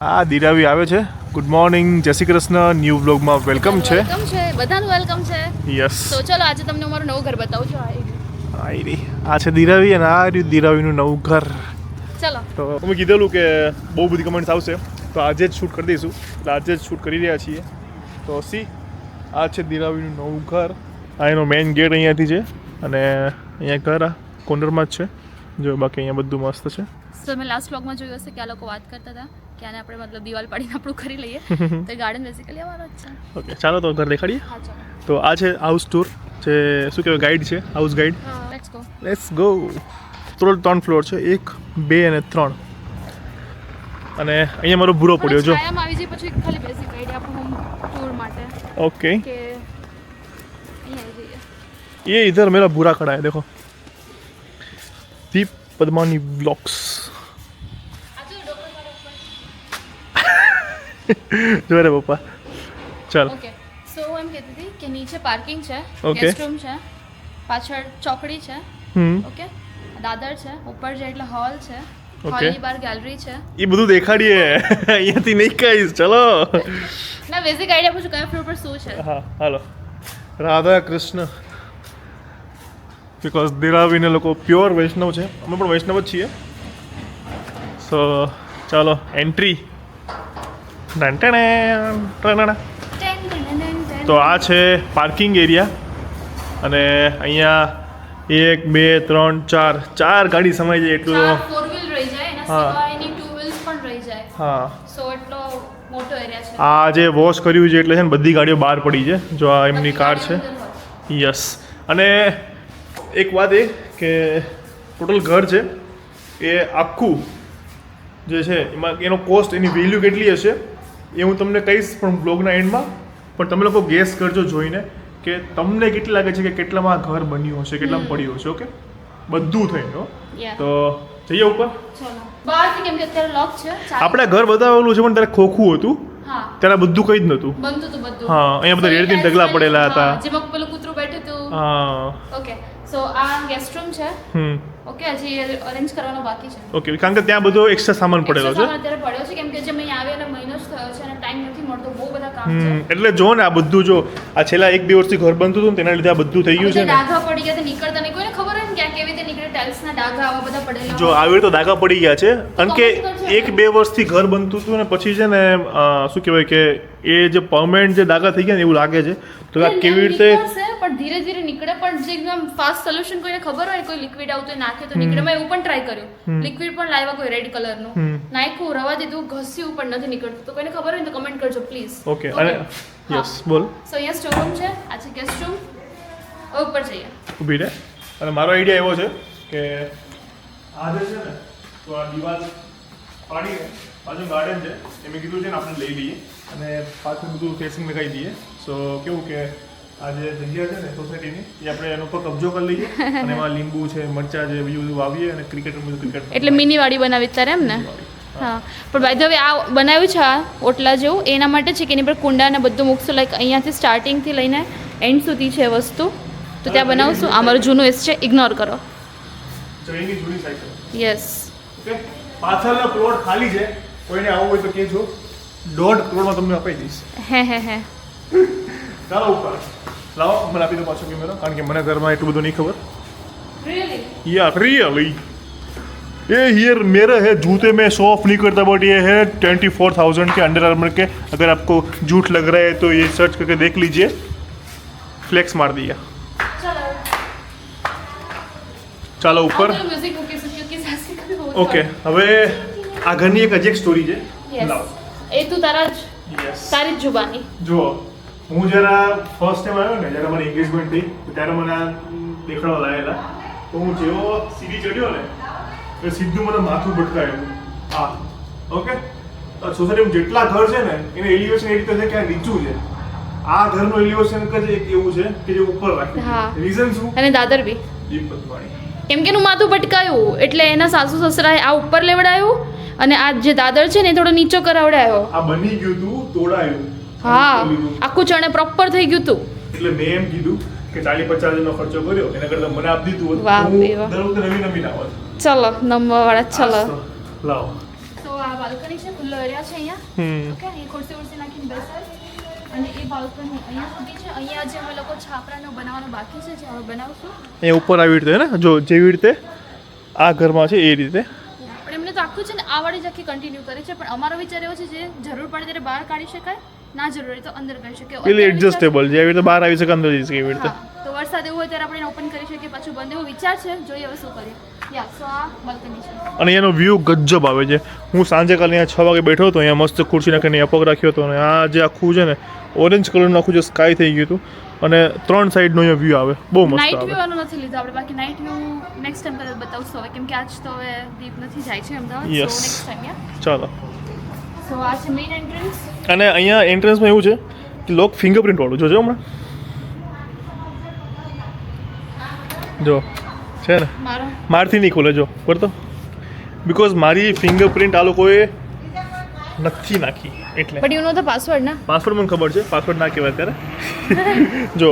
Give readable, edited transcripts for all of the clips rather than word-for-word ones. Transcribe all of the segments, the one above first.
આ દિરાવી આવે છે. ગુડ મોર્નિંગ, જય શ્રી કૃષ્ણ. ન્યૂ વ્લોગમાં વેલકમ છે. બધાનું વેલકમ છે. યસ. તો ચલો આજે તમને અમારું નવું ઘર બતાવું છું. આ છે દિરાવી અને આ રહ્યું દિરાવીનું નવું ઘર. ચલો. તો અમે કીધેલું કે બહુ બધી કમેન્ટ્સ આવશે તો આજે જ શૂટ કરી દઈશું, એટલે આજે જ શૂટ કરી રહ્યા છીએ. તો આ છે દિરાવીનું નવું ઘર. આ એનો મેઇન ગેટ અહીંયાથી છે અને અહીંયા ઘર આ કોર્નરમાં જ છે. જો બાકી અહીંયા બધું મસ્ત છે. તો મેં લાસ્ટ વ્લોગમાં જોયું હશે કે આ લોકો વાત કરતા હતા કે આને આપણે મતલબ દિવાલ પાડીને આપણું કરી લઈએ. તો ગાર્ડન બેઝિકલી અમારો જ છે. ઓકે, ચાલો તો ઘર દેખાડીએ. હા ચાલો. તો આ છે હાઉસ ટૂર, જે શું કહેવાય ગાઈડ છે, house guide. Let's go. Total 3 floor છે, 1, 2 અને 3. અને અહીંયા મારો બુરો પડ્યો જો. છાયામાં આવી જાય પછી ખાલી બેઝિક ગાઈડ આપણું હોમ ટૂર માટે. ओके, કે અહીંયા આવી જઈએ. ये इधर मेरा बुरा खड़ा है, देखो. दीप पद्मानी ब्लॉग्स. जो रे पप्पा, चल. ઓકે, સો એમ કહેતી હતી કે નીચે પાર્કિંગ છે, Okay. ગેસ્ટ રૂમ છે, પાછળ ચોકડી છે, ઓકે, દાદર છે, ઉપર જાય એટલે હોલ છે, Okay. હોલની બહાર ગેલેરી છે. ये બધું દેખાડીએ અહીંયાથી નહીં કહીશ. ચલો. ના બેઝિક આઈડિયા પૂછું કયા ફ્લોર પર શું છે. હા, હાલો. રાધા કૃષ્ણ. બિકોઝ દિરાવીને લોકો પ્યોર વૈષ્ણવ છે, અમે પણ વૈષ્ણવ જ છીએ. સો ચાલો એન્ટ્રી. તો આ છે પાર્કિંગ એરિયા અને અહીંયા 1, 2, 3, 4 ગાડી સમાઈ જાય એટલું. ચાર ફોર વ્હીલ રહી જાય એના હા. સિવાય એની ટુ વ્હીલ્સ પણ રહી જાય. હા, સો એટલો મોટો એરિયા છે. આ જે વોશ કર્યું છે એટલે છે ને બધી ગાડીઓ બહાર પડી છે. જો આ એમની કાર છે. યસ. અને એક વાત એ કે ટોટલ ઘર છે એ આખું જે છે એમાં એનો કોસ્ટ, એની વેલ્યુ કેટલી હશે એ હું તમને કહીશ પણ બ્લોગના એન્ડમાં. પણ તમે લોકો ગેસ કરજો જોઈને કે તમને કેટલી લાગે છે કે કેટલામાં આ ઘર બન્યું હશે, કેટલામાં પડ્યું હશે. ઓકે, બધું થઈને હો. Yeah. તો જઈએ ઉપર. ચલો બહારથી કેમ કે અત્યારે લોક છે. આપણે ઘર બતાવેલું છે પણ ત્યારે ખોખું હતું, હા ત્યારે બધું કંઈ જ નહોતું. બનતું હતું બધું. હા, અહીંયા બધા રેડથી ઢગલા પડેલા હતા. હા, જેમાં પેલું કૂતરું બેઠું હતું. હા. ઓકે, સો આ ગેસ્ટ રૂમ છે. ઓકે, હજી અરેન્જ કરવાનો બાકી છે. ઓકે, કારણ કે ત્યાં બધો એક્સ્ટ્રા સામાન પડેલો છે. સામાન અત્યારે પડ્યો છે કેમ કે જે મેં આવ્યા એટલે મહિનો જ થયો છે અને ટાઈમ નથી મળતો, બહુ બધા કામ છે. એટલે જો ને આ બધું જો આ છેલ્લા 1-2 વર્ષથી ઘર બનતું હતું ને તેના લીધે આ બધું થઈ ગયું છે ને. ડાઘા પડી ગયા તો નીકળતા નહીં, કોઈને ખબર હોય ને કે આ કેવી રીતે નીકળે. ટાઇલ્સના ડાઘા આવા બધા પડેલા જો આવી રીતે દાગા પડી ગયા છે કારણ કે 1-2 વર્ષથી ઘર બનતું હતું ને પછી છે ને શું કહેવાય કે એ જે પરમેનન્ટ જે દાગા થઈ ગયા ને એવું લાગે છે. તો આ કેવી રીતે નીકળશે પણ ધીરે ધીરે નીકળે. પણ જે એકદમ ફાસ્ટ સોલ્યુશન કોઈને ખબર હોય કોઈ લિક્વિડ આવતું હોય નાખે તો નીકળે. મેં એવું પણ ટ્રાય કર્યું, લિક્વિડ પણ લાવ્યા કોઈ રેડ કલરનું, નાખ્યું, રવા દીધું, ઘસ્યું પણ નથી નીકળતું. તો કોઈને ખબર હોય તો કમેન્ટ કરજો પ્લીઝ. ઓકે. અને યસ બોલ. સો અહીંયા સ્ટોર રૂમ છે, આ છે ગેસ્ટ રૂમ. ઉપર જઈએ. ઊભી રહે. અને મારો આઈડિયા એવો છે કે આ જે છે ને તો આ દિવાલ પાડીને બાજુ ગાર્ડન છે એ મેં કીધું છે ને આપણે લઈ લઈએ અને પાછું બધું ફેસિંગ લગાવી દઈએ. સો કેવું કે આ જે જગ્યા છે ને સોસાયટીની એ આપણે એનો પર કબજો કરી લઈએ અને એમાં લીંબુ છે, મરચા છે, બીજું બધું વાવીએ અને ક્રિકેટ ક્રિકેટ એટલે મિની વાડી બનાવી તારે એમ ને. હા, પણ બાય ધ વે આ બનાવ્યું છે આ ઓટલા જેવું એના માટે છે કે એની પર કુંડા ને બધું મૂકશું. લાઈક અહીંયાથી સ્ટાર્ટિંગથી લઈને એન્ડ સુધી છે વસ્તુ. તો ત્યાં બનાવશું. આ મારું જૂનું એસ છે, ઇગ્નોર કરો. જઈની જૂની સાયકલ. યસ. ઓકે, પાછળનો પ્લોટ ખાલી છે, કોઈને આવવું હોય તો કહેજો. 1.5 કરોડમાં તમને અપાઈ દઈશ. હે ચાલો ઉપર લાવો, મને આપી દો પાછો કેમેરો કારણ કે મને ઘરમાં એટલું બધું નહીં ખબર. रियली यार रियली ये हियर मेरा है जूते में शो ऑफ नहीं करता बट ये है 24,000 के अंडर आर्मर के. अगर आपको झूठ लग रहा है तो ये सर्च करके देख लीजिए. फ्लेक्स मार दिया. ચાલો ઉપર. म्यूजिक क्योंकि सासी का भी बहुत ઓકે, હવે આ ઘરની એક હજી એક સ્ટોરી છે. यस. એ તું તારા જ તારી જ જુબાની. જો હું જરા ફર્સ્ટ ટાઈમ આવ્યો ને જ્યારે મારી એન્ગેજમેન્ટ થઈ ત્યારે મને આ દેખાડવા લાગેલા. તો હું જેવો સીડી ચડ્યો ને એ સીધું મને માથું ભટકાયું. હા, ઓકે. સોસાયટીમાં જેટલા ઘર છે ને એને એલિવેશન એ રીતે છે કે આ નીચું છે. આ ઘરનું એલિવેશન જ એક એવું છે કે જે ઉપર રાખ્યું. હા. રીઝન શું? અને દાદર બી દીપકવાળી. કેમ કે એનું માથું ભટકાયું એટલે એના સાસુ સસરાએ આ ઉપર લેવડાયું અને આ જે દાદર છે ને એ થોડો નીચો કરાવડાયો. આ બની ગયું તું, તોડાયું. હા, આખું ચણે પ્રોપર થઈ ગયું તું. એટલે મેં એમ કીધું કે 40-50 હજારનો ખર્ચો કર્યો એના કરતાં મને આપી દીધું હોત વાહ, તો હું વાહ. દર વખતે નવી નવી ના આવત. ચલો નંબર વાળા ચલો. લાવો. તો આ બાલ્કની છે, ખુલ્લો એરિયા છે અહીંયા ઓકે અહીં ખુરશી ઉરસી નાખીને બેસાય અને એ બાલ્કની અહીંયા સુધી છે અહીંયા જે અમે લોકો છાપરાનો બનાવવાનું બાકી છે જે હવે બનાવશું એ ઉપર આવી રીતે ને જો જેવી રીતે આ ઘરમાં છે એ રીતે પણ એમને તો આખું છે ને આ વાળી જ આખી કન્ટિન્યુ કરી છે પણ અમારો વિચાર એવો છે જે જરૂર પડે ત્યારે બહાર કાઢી શકાય ના જરૂર હોય તો અંદર કરી શકીએ પેલી એડજસ્ટેબલ જેવી રીતે બહાર આવી શકે અંદર જઈ શકે એવી રીતે હા તો વરસાદ એવું હોય ત્યારે આપણે ઓપન કરી શકીએ પાછું બંધ એવો વિચાર છે જોઈએ હવે શું કરીએ યા સો આ બાલ્કની છે અને એનો વ્યૂ ગજબ આવે છે હું સાંજે કાલે અહીંયા 6 વાગે બેઠો હતો અહીંયા મસ્ત ખુરશી નાખીને અહીંયા પગ રાખ્યો હતો અને આ જે આખું છે ને ઓરેન્જ કલરનું આખું જે સ્કાય થઈ ગયું હતું અને 3 સાઈડનો અહીંયા વ્યૂ આવે બહુ મસ્ત નાઇટ આવે વ્યૂ આનું નથી લીધું આપણે બાકી નાઇટ વ્યૂ નેક્સ્ટ ટાઈમ કદાચ બતાવશું હવે કેમ કે આજ તો હવે દીપ નથી જાય છે Ahmedabad Yes. So next time યા ચાલો સો આ છે મેઇન એન્ટ્રન્સ અને અહીંયા એન્ટ્રન્સમાં એવું છે કે લોક ફિંગરપ્રિન્ટ વાળું જોજો હમણાં જો છે ને મારો મારથી નહીં ખોલે જો કરતો બિકોઝ મારી ફિંગરપ્રિન્ટ આ લોકોએ નથી નાખી એટલે but you know the password ના પાસવર્ડ મને ખબર છે પાસવર્ડ ના કહેવાય ત્યારે જો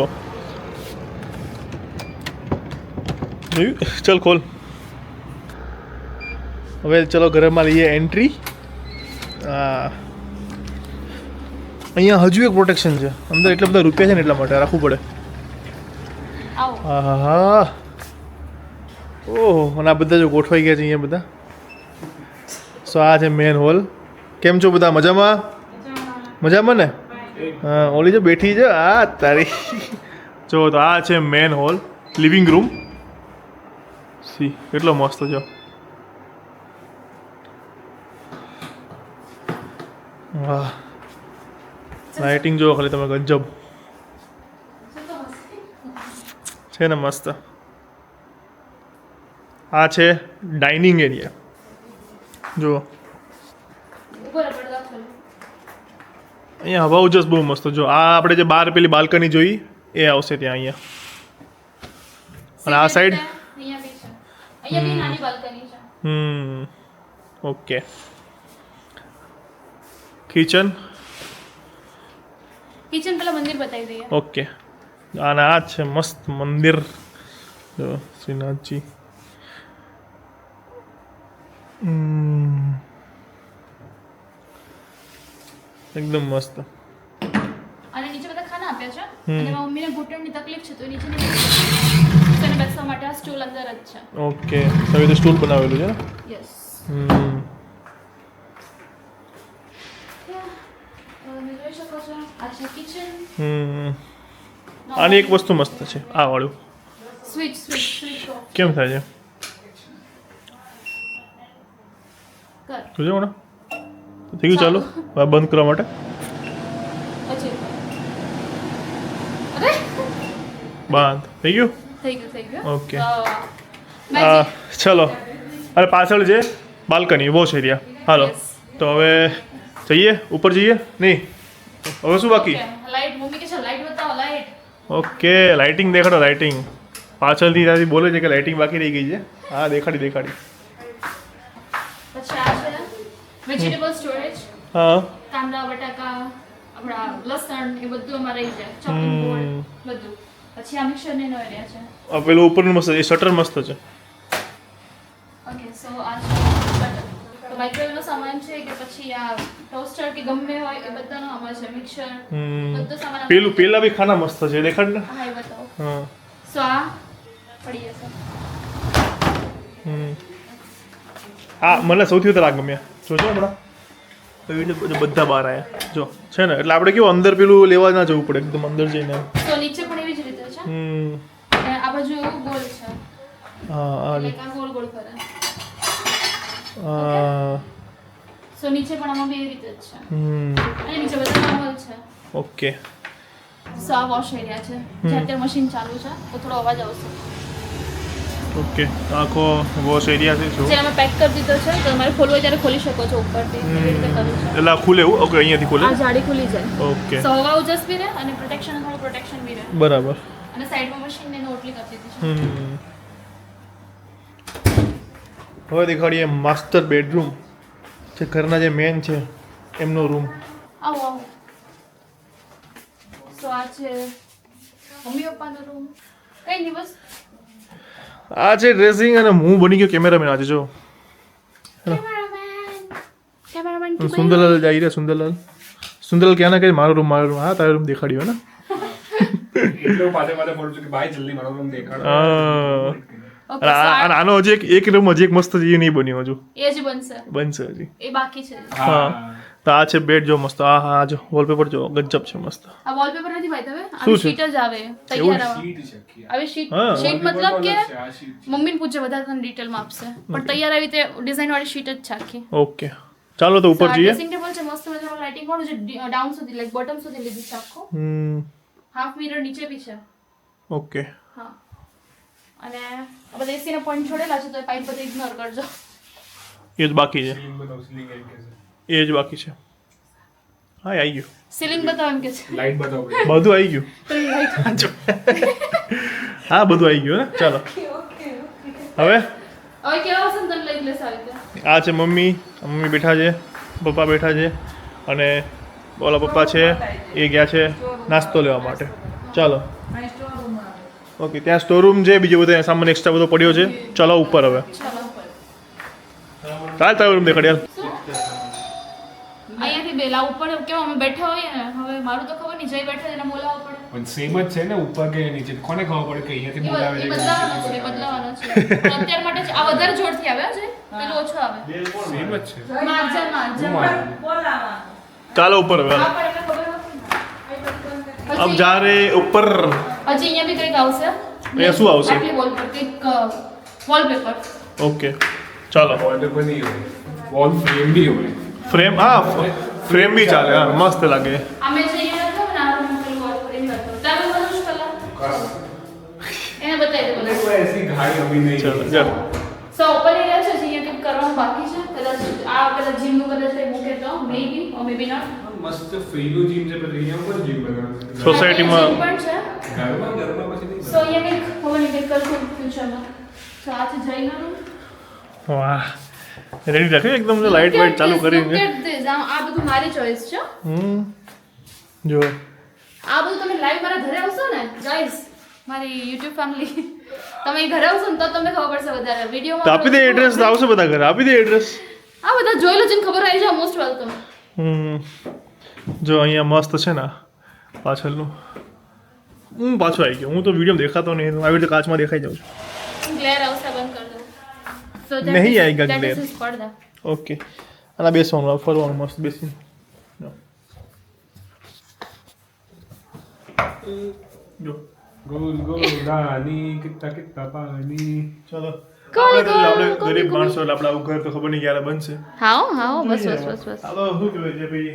જોયું ચલ ખોલ હવે ચલો ઘરમાં લઈએ એન્ટ્રી અહીંયા હજુ એક પ્રોટેક્શન છે અંદર એટલા બધા રૂપિયા છે ને એટલા માટે રાખવું પડે આવો હા ઓહ અને આ બધા જો ગોઠવાઈ ગયા છે અહીંયા બધા સો આ છે મેન હોલ કેમ છો બધા મજામાં મજામાં ને હા ઓલી જો બેઠી છે આ તારી જો તો આ છે મેન હોલ લિવિંગ રૂમ સી કેટલો મસ્ત છે વાહ લાઇટિંગ જો ખાલી તમે ગજબ છે ને મસ્ત આ છે ડાઇનિંગ એરિયા જો ઉપર પડદા ખોલો અહીંયા હવા ઉજસ બહુ મસ્ત જો આ આપણે જે બહાર પેલી બાલ્કની જોઈ એ આવશે ત્યાં અહીંયા અને આ સાઈડ અહીંયા બી છે અહીંયા બી નાની બાલ્કની છે ઓકે કિચન કિચન પેલા મંદિર બતાવી દઈએ ઓકે અને આ છે મસ્ત મંદિર જો શ્રીનાથજી એકદમ મસ્ત અને નીચે બધા ખાના આપ્યા છે અને મારા મમ્મીને ઘૂંટણની તકલીફ છે તો નીચેની તેને બેસવા માટે આ સ્ટૂલ અંદર જ છે ઓકે હવે તો સ્ટૂલ બનાવેલું છે ને યસ હમ તમે જોઈ શકો છો આ છે કિચન આની એક વસ્તુ મસ્ત છે આ વાળું સ્વિચ ઓફ કેમ થાય છે કર જોજો હમણાં થઈ ગયું ચાલુ હવે બંધ કરવા માટે પછી અરે બંધ થઈ ગયું થઈ ગયું ઓકે મેજિક ચલો અને પાછળ છે બાલ્કની વોશ એરિયા હાલો Yes. તો હવે જઈએ ઉપર જઈએ નહીં હવે શું બાકી લાઈટ મમ્મી કે છે લાઈટ બતાવો લાઈટ ઓકે લાઇટિંગ દેખાડો લાઇટિંગ પાછળથી ત્યાંથી બોલે છે કે લાઇટિંગ બાકી રહી ગઈ છે હા દેખાડી પછી આ છે વેજીટેબલ સ્ટોરેજ હા કાંદા બટાકા આપણા લસણ એ બધું અમારે રહી જાય ચોપિંગ બોર્ડ બધું પછી આ મિક્સર ને એનો એરિયા છે આ પેલું ઉપરનું મસ્ત એ શટર મસ્ત છે ઓકે સો આ છે બટર તો માઇક્રોવેવનો સામાન છે કે પછી આ ટોસ્ટર કે ગમે હોય એ બધાનો અમારે છે મિક્સર બધો સામાન પેલું પેલા બી ખાના મસ્ત છે દેખાડ ને હા એ બતાવો હા સો આ પડી જશે આ મને સૌથી વધારે આ ગમ્યા જોજો હમણાં એવી રીતે બધા બહાર આવ્યા જો છે ને એટલે આપણે કેવું અંદર પેલું લેવા ના જવું પડે એકદમ અંદર જઈને તો નીચે પણ એવી જ રીતે છે અને આ બાજુ એવું ગોળ છે હા આ લાઈક આ ગોળ ગોળ કરે હા સો નીચે પણ આમાં બી એવી રીતે જ છે અને નીચે બધા નોર્મલ છે ઓકે સો આ વોશ એરિયા છે જે અત્યારે મશીન ચાલુ છે તો થોડો અવાજ આવશે ઓકે આખો વોશ એરિયા છે જો જે અમે પેક કરી દીધો છે તો તમારે ખોલવો હોય ત્યારે ખોલી શકો છો ઉપરથી એવી રીતે કર્યું છે એટલે આ ખુલે એવું ઓકે અહીંયાથી ખુલે આ જાડી ખુલી જાય ઓકે સો હવા ઉજસ બી રહે અને પ્રોટેક્શન થોડું પ્રોટેક્શન બી રહે બરાબર અને સાઈડમાં મશીન ને ઓટલી કરી દીધી છે હવે દેખાડીએ માસ્ટર બેડરૂમ જે ઘરના જે મેન છે એમનો રૂમ આવો આવો સો આ છે મમ્મી પપ્પાનો રૂમ કઈ નહીં બસ આ છે ડ્રેસિંગ અને હું બની ગયો કેમેરામેન આજે જો કેમેરામેન કે સુંદરલાલ જઈ રહ્યા સુંદરલાલ ક્યાં ના કહે મારો રૂમ હા તારો રૂમ દેખાડ્યો ને એટલો પાછે બોલું છું કે ભાઈ જલ્દી મારો રૂમ દેખાડો ઓકે અને આનો હજી એક રૂમ હજી એક મસ્ત એ નહીં બન્યો હજુ એ જ બનશે હજી એ બાકી છે હા તો આ છે બેડ જો મસ્ત હા જો વોલપેપર જો ગજબ છે મસ્ત આ વોલપેપર નથી ભાઈ તમે શું આ છે? શીટ જ આવે તૈયાર આવે સીટ છે આખી. આવી શીટ હા. શીટ મતલબ કે આ સીટ છે. મમ્મીને પૂછે વધારે તમને ડિટેલમાં આપશે પણ તૈયાર આવી રીતે ડિઝાઇન વાળી શીટ જ છે આખી ઓકે ચાલો તો ઉપર જઈએ ડ્રેસિંગ ટેબલ છે મસ્ત મજાનું લાઇટિંગ વાળું છે ડાઉન સુધી લાઈક બોટમ સુધી લીધું છે આખું હાફ મિરર નીચે બી છે ઓકે હા અને આ બધા એસીના પોઈન્ટ છોડેલા છે તો એ પાઇપ બધે ઇગ્નોર કરજો એ જ બાકી છે સીલિંગ બતાવો, સીલિંગ એમ કે છે. એ જ બાકી છે હા આવી ગયું સીલિંગ બતાવો એમ કે છે લાઈટ બતાવો ભાઈ. બધું આવી ગયું હા બધું આવી ગયું ને ચાલો હવે હવે કેવા હશે ને તને લઈ લેશે આવી રીતે આ છે મમ્મી બેઠા છે પપ્પા બેઠા છે અને ઓલા પપ્પા છે એ ગયા છે નાસ્તો લેવા માટે ચાલો ઓકે ત્યાં સ્ટોરરૂમ છે બીજો બધો સામાન એક્સ્ટ્રા બધો પડ્યો છે ચાલો ઉપર હવે ચાલ તારો રૂમ દેખાડ યાર અહીંયાથી બેલા ઉપર કેમ અમે બેઠા હોઈએ ને હવે મારું તો ખબર નહીં જઈ બેઠા એને બોલાવવા પડે પણ સેમ જ છે ને ઉપર કે નીચે કોને ખબર પડે કે અહીંયાથી બોલાવે એ છે બદલાવાનો છે બદલાવાનો છે પણ અત્યાર માટે જ આ વધારે જોરથી આવે છે પેલું ઓછો આવે સેમ જ છે માર્જન હું માનું. ચાલો ઉપર હવે આ પણ એટલે ખબર નથી. અબ જા રહે ઉપર હજી અહીંયા બી કંઈક આવશે અહીંયા શું આવશે? આટલી વોલ પર કંઈક વોલપેપર ઓકે ચાલો વોલપેપર નહીં હોય વોલ ફ્રેમ બી હોય ફ્રેમ હા ફ્રેમ બી ચાલે હા મસ્ત લાગે અમે જે અહીંયા હતો ને આ રૂમ પેલું વોલ પર એની વાત કરું તમે બધું જ કલા એને બતાવી દો કોઈ એસી ગાડી અભી નહીં ચાલો ચાલો સો ઓપન એરિયા છે અહીંયા કંઈક કરવાનું બાકી છે કદાચ આ કદાચ જીમનું કદાચ કંઈ મૂકે તો મે બી ઓ મે બી નોટ મસ્ત ફ્રીનું જીમ છે પણ અહીંયા પણ જીમ બનાવે છે સોસાયટીમાં પણ છે ઘરમાં પછી નહીં સો અહીંયા કંઈક ખબર નહીં કંઈક કરશું ફ્યુચરમાં તો આ છે જઈનું રૂમ વાહ રેડી રાખ્યું એકદમ લાઇટ વાઇટ ચાલુ કરીને આ બધું મારી ચોઈસ છે જો આ બધું તમે લાઈવ મારા ઘરે આવશો ને ગાઈસ મારી યુટ્યુબ ફેમિલી તમે ઘરે આવશો ને તો તમને ખબર પડશે વધારે તો વિડીયોમાં આપી દે એડ્રેસ તો આવશે બધા ઘરે આપી દે એડ્રેસ આ બધા જોઈ લો જેને ખબર આવી જાય મોસ્ટ વેલકમ જો અહીંયા મસ્ત છે ને પાછળનું હું પાછો આવી ગયો હું તો વિડીયો દેખાતો નહીં આવી રીતે કાચમાં દેખાઈ જાઉં છું ગ્લેર આવશે બંધ કરી દો સો નહીં આएगा glare. પડદા ઓકે અને બેસવાનું આ ફરવાનું મસ્ત બેસીને જો ગોલ ગોલ રાની કિત્તા કિત્તા પાણી ચાલો ગોલ, આપણે ગોલ, ગરીબ ગોલ, માણસો એટલે આપણે આવું ઘર તો ખબર નહીં ક્યારે બનશે હા હા બસ બસ બસ બસ ચાલો શું કહેવાય છે ભાઈ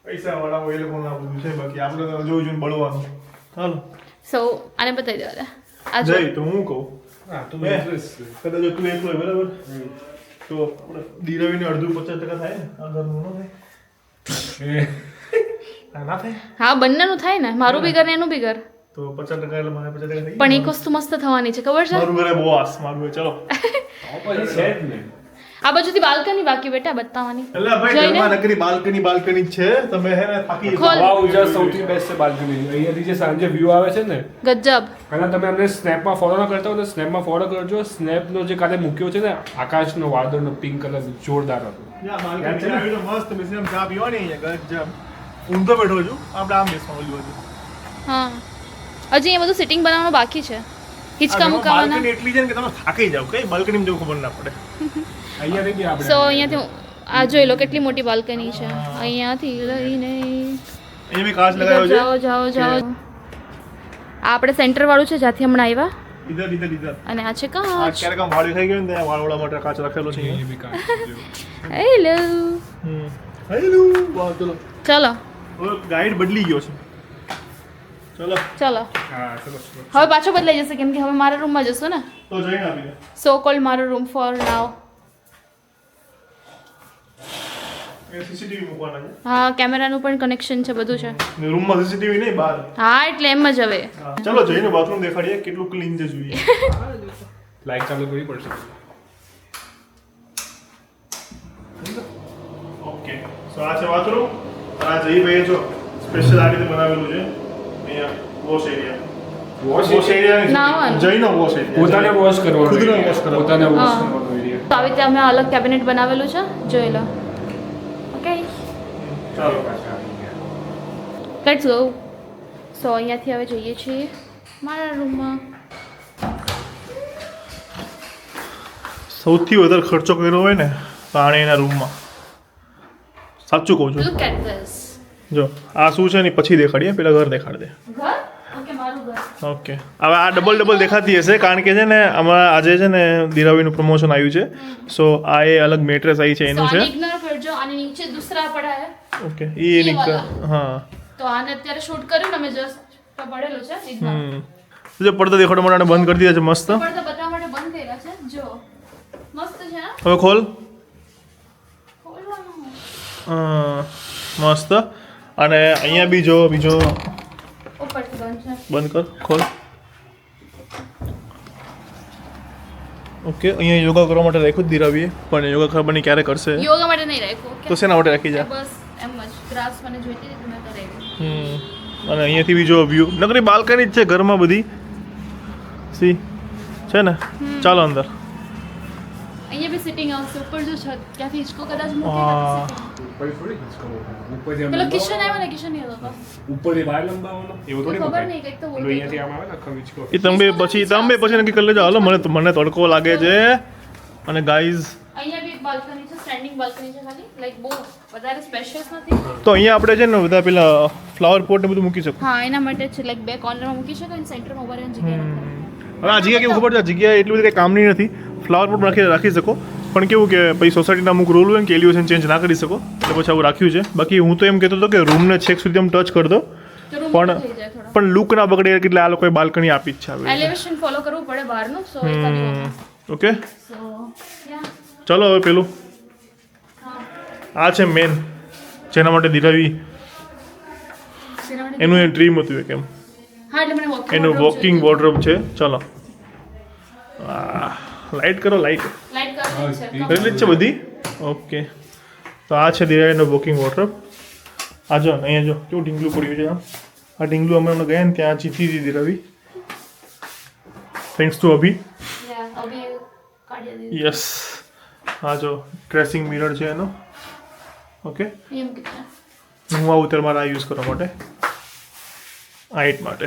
પૈસા વાળા હોય એ લોકોનું આ બધું છે બાકી આપણે તો જોઈ જોઈને બળવાનું ચાલો સો આને બતાવી દો આ જો જઈ તો હું કહું હા તો હે? interest છે. કદાચ જો તું એકલો હોય બરાબર તો આપણે દીરવીને અડધું 50% થાય ને આ ઘરનું ન થાય આ ના થાય હા બંનેનું થાય ને મારું બી ઘર ને એનું બી ઘર તો 50% એટલે મારે 50% થઈ પણ એક વસ્તુ મસ્ત થવાની છે ખબર છે મારું ઘરે બોસ મારું ઘરે ચલો તો પછી છે જ ને આ બાજુથી બાલ્કની બાકી બેટા બતાવવાની એટલે ભાઈ જઈને? ઘરમાં નકરી બાલ્કની જ છે તમે હે ને થાકી ખોલ. વાવ ઉજા સૌથી બેસ્ટ છે બાલ્કની અહીંયાથી જે સાંજે વ્યૂ આવે છે ને ગજબ પહેલા તમે અમને સ્નેપમાં ફોલો ન કરતા હો તો સ્નેપમાં ફોલો કરજો સ્નેપનો જે કાલે મૂક્યો છે ને આકાશનો વાદળનો પિંક કલર જોરદાર હતો યા બાલ્કની છે આવી તો મસ્ત બેસીને આમ ચા પીવાની અહીંયા ગજબ ઊંધો બેઠો છું આપણે આમ બેસવાનું ઓલું હતું હા હજી અહીંયા બધું સિટિંગ બનાવવાનું બાકી છે હિંચકા મુકાવાના બાલ્કની એટલી છે ને કે તમે થાકી જાવ કઈ બાલ્કનીમાં જવું ખબર ના પડે અહીંયાથી બી આપણે સો અહીંયાથી આ જોઈ લો કેટલી મોટી બાલ્કની છે અહીંયાથી લઈને અહીંયા બી કાચ લગાવ્યો છે જાઓ જાઓ જાઓ આ આપણે સેન્ટર વાળું છે જ્યાંથી હમણાં આવ્યા ઇધર અને આ છે આ કાચ ક્યારેક આમ વાળી થઈ ગયું ને ત્યાં વાળવાળા માટે કાચ રાખેલો છે એ બી કાંઈ હેલો હેલો વાહ ચલો ચલો હવે ગાઈડ બદલી ગયો છે ચલો ચલો હા ચલો ચલો. હવે પાછો બદલાઈ જશે કેમ કે હવે મારા રૂમમાં જશો ને તો જઈને આપી દે સો કોલ્ડ મારો રૂમ ફોર નાવ એ સીસીટીવી મૂકવાના છે હા કેમેરાનું પણ કનેક્શન છે બધું છે ને રૂમમાં સીસીટીવી નહીં બહાર હા એટલે એમ જ હવે હા. ચલો જઈને બાથરૂમ દેખાડીએ કેટલું ક્લીન છે જોઈએ લાઈટ ચાલુ કરવી પડશે ઓકે સો આ છે બાથરૂમ આ જઈ ભાઈ જો સ્પેશિયલ આ રીતે બનાવેલું છે અહીંયા wash area wash wash area નાહવાનું. જઈનો વોશ એરિયા પોતાને વોશ કરવાનો ખુદને area. wash કરવાનો. પોતાને વોશ હા. કરવાનો area. તો આવી રીતે અમે અલગ કેબિનેટ બનાવેલું છે જોઈ લો ઓકે ચાલો. Let's go. સો અહીંયાથી હવે જઈએ છીએ મારા રૂમમાં. સૌથી વધારે ખર્ચો કર્યો હોય ને તો આણે એના રૂમમાં. સાચું કહું છું. Look at this. જો આ શું છે ને પછી દેખાડીએ, પેલા ઘર દેખાડ દે. ઘર? ઓકે, મારું ઘર. ઓકે, હવે આ ડબલ દેખાતી હશે કારણ કે છે ને અમારા આજે છે ને દિરાવીનું પ્રમોશન આવ્યું છે. સો આ એ અલગ મેટ્રેસ આવી છે એનું છે. ઇગ્નોર કરજો. આની નીચે દૂસરા પડા હે. ઓકે, એ નીકળ. હા, તો આને અત્યારે શૂટ કર્યું ને મેં જસ્ટ પડેલું છે ઇગ્નોર. જો પડદા દેખાડો માટે બંધ કરી દીધા છે મસ્ત. પડદા બતાવવા માટે બંધ કર્યા છે. જો મસ્ત છે ને? હવે ખોલ. ખોલવાનું મસ્ત. અને અહીંયા બી જો બીજો ઉપરથી બંધ છે. બંધ કર, ખોલ. ઓકે, અહીંયા યોગા કરવા માટે રાખ્યું જ દિરાવીએ, પણ યોગા ખબર નહીં ક્યારે કરશે. યોગા માટે નહીં રાખ્યું. તો શેના માટે રાખી જા? બસ એમ જ ગ્રાસ મને જોઈતી હતી તો મેં તો રાખ્યું. અને અહીંયાથી બીજો વ્યૂ નકરી બાલ્કની જ છે ઘરમાં બધી. સી છે ને? ચાલો અંદર. અહીંયા બી સિટિંગ આવશે. ઉપર જો છત ત્યાંથી હિંચકો કદાચ હા. મૂકે. ઉપર થોડી હિંચકો ઉપરથી આમ પેલો લંબાવો. કિશન આવ્યો ને, કિશન નહીં હતો. ઉપરથી બહાર લંબાવવાનો એવું થોડી ખબર મુકાય. નહીં, કંઈક તો પેલું બોલતો અહીંયાથી આમ આવે ને આખો હિંચકો. એ તમે પછી નક્કી કરી લેજો. હાલો, મને તડકો લાગે છે. અને ગાઈઝ અહીંયા બી એક બાલ્કની છે, સ્ટેન્ડિંગ બાલ્કની છે ખાલી, લાઈક બહુ વધારે સ્પેશિયસ નથી. તો અહીંયા આપણે છે ને બધા પેલા ફ્લાવર પોટ ને બધું મૂકી શકો. હા, એના માટે છે, લાઈક બે કોર્નરમાં મૂકી શકો અને સેન્ટરમાં ઉભા રહેવાની જગ્યા નથી. હવે આ જગ્યા કેવું ખબર છે? આ જગ્યા એટલી બધી કંઈ કામની નથી. ફ્લાવર પોટ રાખી શકો, પણ કેવું કે પછી સોસાયટીના અમુક રૂલ હોય ને કે એલિવેશન ચેન્જ ના કરી શકો, એટલે પછી આવું રાખ્યું છે. બાકી હું તો એમ કહેતો હતો કે રૂમને છેક સુધી આમ ટચ કરી દો, તો room પણ થઈ જાય થોડો. પણ લુક ના બગડે એટલે આ લોકોએ બાલ્કની આપી જ છે આવી. એલિવેશન ફોલો કરવું પડે બહારનું, સો એકાદી વખત. ઓકે, સો યા ચલો હવે પેલું આ છે મેન, જેના માટે દિરાવી શેના માટે? એનું એ ડ્રીમ હતું એક એમ. હા, એટલે મને walking એનું wardrobe વોકિંગ જોઈએ. વોર્ડરોબ છે. ચલો લાઇટ કરો, લાઇટ Light કરવાની છે. કરેલી જ છે બધી. ઓકે, તો આ છે દિરાવીનો વોકિંગ વોર્ડરોબ. આ જો અહીંયા જો કેવું ઢીંગલું પડ્યું છે. આ ઢીંગલું અમે હમણાં ગયા ને ત્યાં જીતી હતી દિરાવી, થેન્ક્સ ટુ અભી. Yeah, અભી કાઢી દીધી. યસ, આ જો ડ્રેસિંગ મિરર છે એનો. ઓકે, એમ કીધું. હું આવું ત્યારે મારે આ યુઝ કરવા માટે, હાઇટ માટે.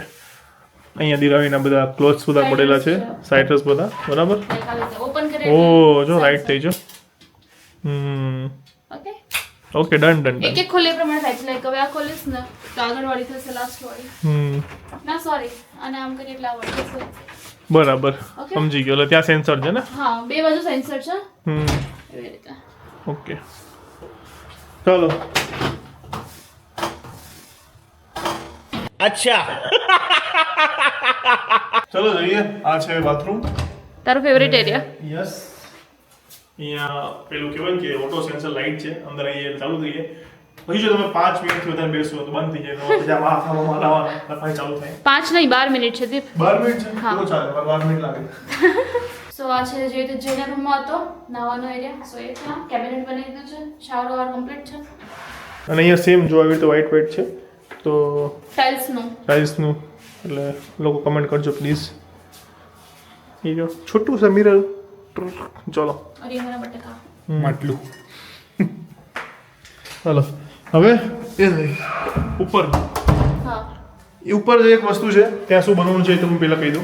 અહીંયા દિરાવીના બધા ક્લોથ્સ બધા પડેલા છે, સાઇટ્રસ બધા, બરાબર. Like આવી રીતે open કરે ઓ એટલે જો size રાઈટ થઈ જો. Okay. ઓકે, ડન ડન એક ડન. એક ખોલે એ પ્રમાણે થાય છે. લાઈક હવે આ ખોલીશ ને તો આગળ વાળી થશે, લાસ્ટ વાળી. ના સોરી, અને આમ કરીએ એટલે આ વાળી થશે. બરાબર, Okay. સમજી ગયો. એટલે ત્યાં સેન્સર છે ને. હા, બે બાજુ સેન્સર છે એવી રીતે. ઓકે, ચાલો. अच्छा ચલો જઈએ. આ છે બાથરૂમ. તારો ફેવરેટ એરિયા? યસ, અહીંયા પેલું કહેવાય કે ઓટો સેન્સર લાઇટ છે અંદર. અહીંયા ચાલુ થઈ જાય. પછી જો તમે 5 મિનિટથી વધારે બેસો તો બંધ થઈ જાય. તો પછી આમાં હાથમાં લાવવાના પછી ચાલુ થાય. 5 નહીં 12 મિનિટ છે દીપ. 12 મિનિટ છે. હા. તો ચાલે, 12 મિનિટ લાગે. સો આ છે જે રીતે જેના રૂમમાં હતો નાવાનો એરિયા. સો એ ત્યાં કેબિનેટ બનાવી દીધું છે, શાવર વાવર કમ્પ્લીટ છે. અને અહીંયા સેમ જો આવી રીતે વ્હાઈટ છે. તો ટાઇલ્સનું ટાઇલ્સનું એટલે લોકો કમેન્ટ કરજો પ્લીઝ. એ જો છોટું છે મિરર. ચલો અરે મારા બટેકા. માટલું. ચાલો હવે એ થઈ ઉપર. હા, એ ઉપર જે એક વસ્તુ છે ત્યાં શું બનવાનું છે એ તમે પહેલાં કહી દો.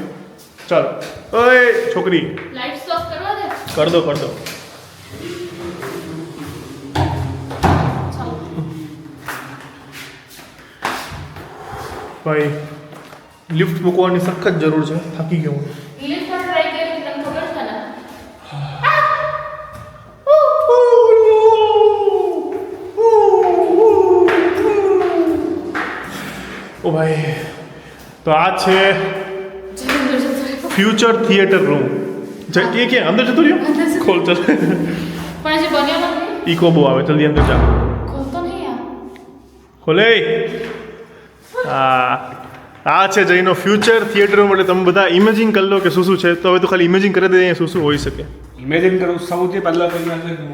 ચાલો, ઓય છોકરી, લાઇટ્સ ઓફ કરવા દે. કર દો. ચાલો. ભાઈ લિફ્ટ મૂકવાની સખત જરૂર છે. થાકી ગયો હું. લિફ્ટ પર ટ્રાય કરી તમને ખબર છે ને? ઓ ભાઈ, તો આ છે ફ્યુચર થિયેટર રૂમ. એ કે અંદર જતું રહ્યું. ખોલ ચાલ. પણ હજી બન્યો નથી. ઇકો બહુ આવે. જલ્દી અંદર જા. ખોલતો નહીં આ. ખોલે. આ છે જઈનો ફ્યુચર થિયેટર રૂમ. એટલે તમે બધા ઇમેજિન કરી લો કે શું છે. તો હવે તો ખાલી ઇમેજિન કરી દે અહીંયા શું હોઈ શકે. ઇમેજિન કરું સૌથી પહેલા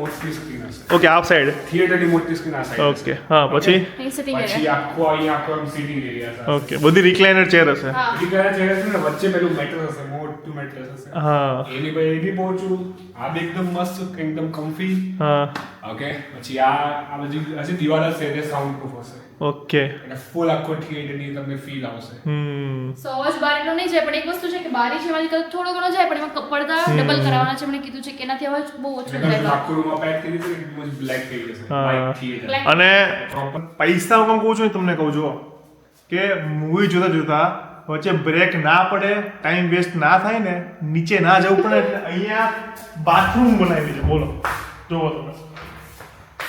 મોટી સ્ક્રીન હશે. ઓકે, આ સાઈડ. થિયેટરની મોટી સ્ક્રીન આ સાઈડ. ઓકે, હા. પછી અહીં સિટિંગ પછી એરિયા. આખો અહીંયા આખો સીટિંગ એરિયા છે. ઓકે, બધી રિક્લાઇનર ચેર હશે. હા. ઈ કયા છે ને વચ્ચે પેલું મેટર હશે મોટું. મોટું મેટ્રેસ હશે હા એની પર એ બી બહુ છું આ બી એકદમ મસ્ત એકદમ કમ્ફી હા ઓકે પછી આ બધી હજી દિવાલ હશે એટલે સાઉન્ડ પ્રૂફ હશે ઓકે એટલે ફૂલ આખો થિયેટરની તમને ફીલ આવશે સો અવાજ બહાર એટલો નહીં જાય પણ એક વસ્તુ છે કે બારી છે એમાંથી થોડો ઘણો જાય પણ એમાં પડદા ડબલ કરાવવાના છે મને કીધું છે કે એનાથી અવાજ બહુ ઓછો એટલે જાય આખું રૂમમાં પેક થઈ જશે એકદમ બ્લેક થઈ જશે હા. White theatre Black. અને પ્રોપર પૈસા હું કહું છું ને તમને કહું છું કે મૂવી જોતા જોતા વચ્ચે બ્રેક ના પડે ટાઈમ વેસ્ટ ના થાય ને નીચે ના જવું પડે એટલે અહીંયા બાથરૂમ બનાવી છે બોલો જોવો તમે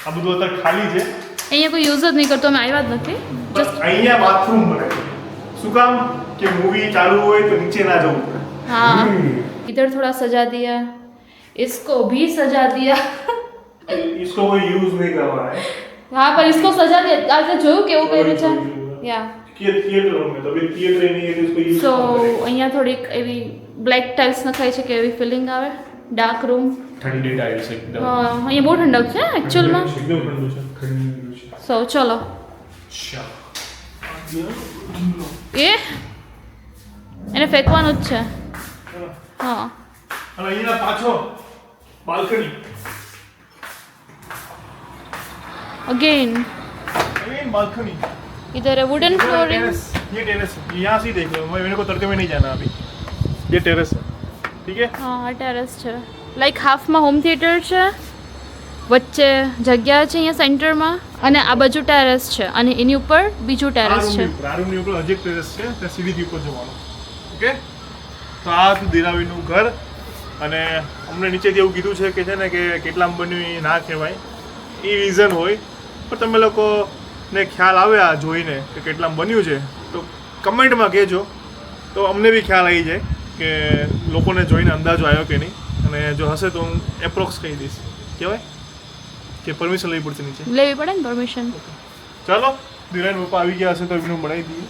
આ બધું અત્યારે ખાલી છે અહીંયા કોઈ યુઝ જ નહીં કરતો અમે આવ્યા જ નથી બસ અહીંયા બાથરૂમ બનાવ્યું શું કામ કે મૂવી ચાલુ હોય તો નીચે ના જવું પડે हाँ इधर थोड़ा सजा दिया इसको भी सजा दिया इसको कोई यूज नहीं कर रहा है हाँ पर इसको सजा दिया आपने જોયું કેવું કર્યું છે યા थिएटर में तो अभी थिएटर नहीं है तो इसको यूज સો અહીંયા થોડીક એવી બ્લેક ટાઇલ્સ નખાય છે કે એવી ફિલિંગ આવે ડાર્ક રૂમ ઠંડી ટાઇલ્સ એકદમ અહીંયા બહુ ઠંડક છે એકચ્યુઅલમાં एकदम ठंडू છે ઠંડુ છે સો ચલો એ એને ફેંકવાનું જ છે હા અને અહીંયા પાછો બાલ્કની अगेन अगेन बालकनी इधर है वुडन फ्लोरिंग ये टेरेस है यहाँ से ही देख लो मेरे को तड़के में नहीं जाना अभी ये टेरेस है ठीक है હા ટેરેસ છે લાઈક હાફમાં હોમ થિયેટર છે વચ્ચે જગ્યા છે અહીંયા સેન્ટરમાં અને આ બાજુ ટેરેસ છે અને એની ઉપર બીજું ટેરેસ છે આ રૂમની ઉપર હજી એક ટેરેસ છે ત્યાં સીડીથી ઉપર જવાનું ઓકે તો આ હતું દિરાવીનું ઘર અને અમને નીચેથી એવું કીધું છે કે છે ને કે કેટલામાં બન્યું એ ના કહેવાય એ રીઝન હોય પણ તમે લોકોને ખ્યાલ આવે આ જોઈને કે કેટલામાં બન્યું છે તો કમેન્ટમાં કહેજો તો અમને બી ખ્યાલ આવી જાય કે લોકોને જોઈને અંદાજો આવ્યો કે નહીં અને જો હશે તો હું એપ્રોક્સ કહી દઈશ કહેવાય કે પરમિશન લેવી પડશે નીચે લેવી પડે ને પરમિશન ચાલો દિરાન પપ્પા આવી ગયા હશે તો એમનું બનાવી દઈએ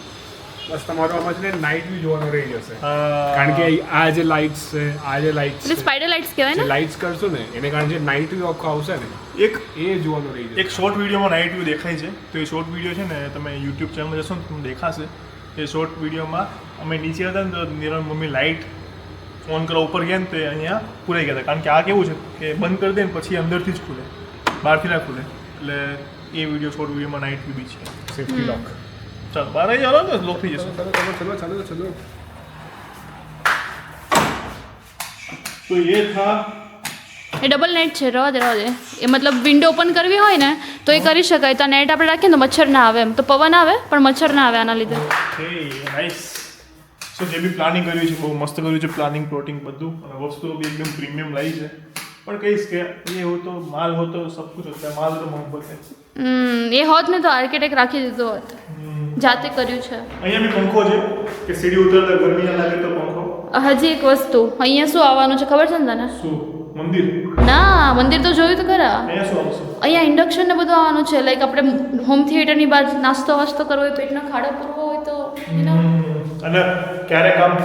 બસ તમારો આમાં છે ને નાઇટ વ્યૂ જોવાનો રહી જશે કારણ કારણ કે આ જે લાઇટ્સ છે આ જે લાઇટ્સ એટલે સ્પાઈડર લાઇટ્સ કહેવાય જે ને લાઇટ્સ કરશો ને એને કારણે જે નાઇટ વ્યૂ આખો આવશે ને એક એ જોવાનું રહી જશે એક શોર્ટ વિડીયોમાં નાઇટ વ્યૂ દેખાય છે તો એ શોર્ટ વિડીયો છે ને તમે યુટ્યુબ ચેનલમાં જશો ને તમને દેખાશે એ શોર્ટ વિડીયોમાં અમે નીચે હતા ને તો નિરન મમ્મી લાઇટ ઓન કરવા ઉપર ગયા ને તો એ અહીંયા પૂરાઈ ગયા હતા કારણ કે આ કેવું છે કે બંધ કરી દે ને પછી અંદરથી જ ખુલે બહારથી ના ખુલે એટલે એ વિડીયો શોર્ટ વિડીયોમાં નાઇટ વ્યૂ બી છે સેફ્ટી લોક ચાલો બહાર આવી જાઓ ને લોક થઈ જશે ચલો તો એ થા એ ડબલ નેટ છે રહેવા દે એ મતલબ વિન્ડો ઓપન કરવી હોય ને તો એ કરી શકાય તો નેટ આપણે રાખીએ ને તો મચ્છર ના આવે એમ તો પવન આવે પણ મચ્છર ના આવે આના લીધે હે નાઇસ સો જે બી પ્લાનિંગ કર્યું છે બહુ મસ્ત કર્યું છે પ્લાનિંગ પ્લોટિંગ બધું અને વસ્તુઓ બી એકદમ પ્રીમિયમ લાવી છે પણ કહીશ કે એ હો તો માલ હો તો સબ કુછ હોતા है माल तो मोहब्बत है એ હોત ને તો આર્કિટેક્ટ રાખી દીધો હોત જાતે કર્યું છે અહીંયા બી પંખો છે કે સીડી ઉતરતા ગરમી ના લાગે તો પંખો હજી એક વસ્તુ અહીંયા શું આવવાનું છે ખબર છે ને તને શું મંદિર ના મંદિર તો જોયું તો ખરા અહીંયા શું આવશે અહીંયા ઇન્ડક્શન ને બધું આવવાનું છે લાઈક આપણે હોમ થિયેટરની બાદ નાસ્તો વાસ્તો કરવો હોય પેટનો ખાડો પૂરવો હોય તો અને ક્યારેક આમ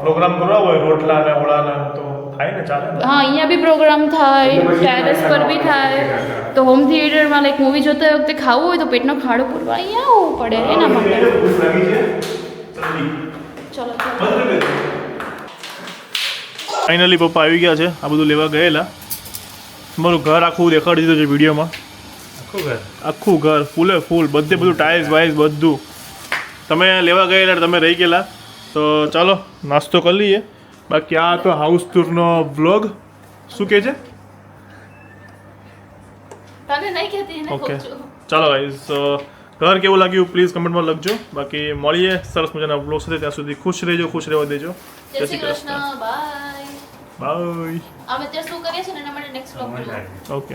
પ્રોગ્રામ કરવા હોય રોટલા ને ઓળાના તો થાય ને ચાલે ને હા અહીંયા બી પ્રોગ્રામ થાય ટેરેસ પર બી થાય તો હોમ થિયેટરમાં લાઈક મૂવી જોતા વખતે ખાવું હોય તો પેટનો ખાડો પૂરવા અહીંયા આવવું પડે એના માટે ભૂખ લાગી છે જલ્દી ચલો ફાઇનલી પપ્પા આવી ગયા છે આ બધું લેવા ગયેલા તમારું ઘર આખું દેખાડી દીધું છે વિડીયોમાં આખું ઘર ફૂલે ફૂલ બધે બધું ટાઇલ્સ વાઇલ્સ બધું તમે લેવા ગયેલા તમે રહી ગયેલા તો ચાલો નાસ્તો કરી લઈએ બાકી આ તો હાઉસ ટૂરનો વ્લોગ શું કહે છે તને નહીં કહેતી એને ઓકે ખોટું. ચાલો ગાઈઝ ઘર કેવું લાગ્યું પ્લીઝ કમેન્ટમાં લખજો બાકી મળીએ સરસ મજાના વ્લોગ સાથે ત્યાં સુધી ખુશ રહેજો ખુશ રહેવા દેજો જય શ્રી કૃષ્ણ બાય બાય અમે અત્યારે શું કરીએ છીએ ને એના માટે નેક્સ્ટ વ્લોગ ઓકે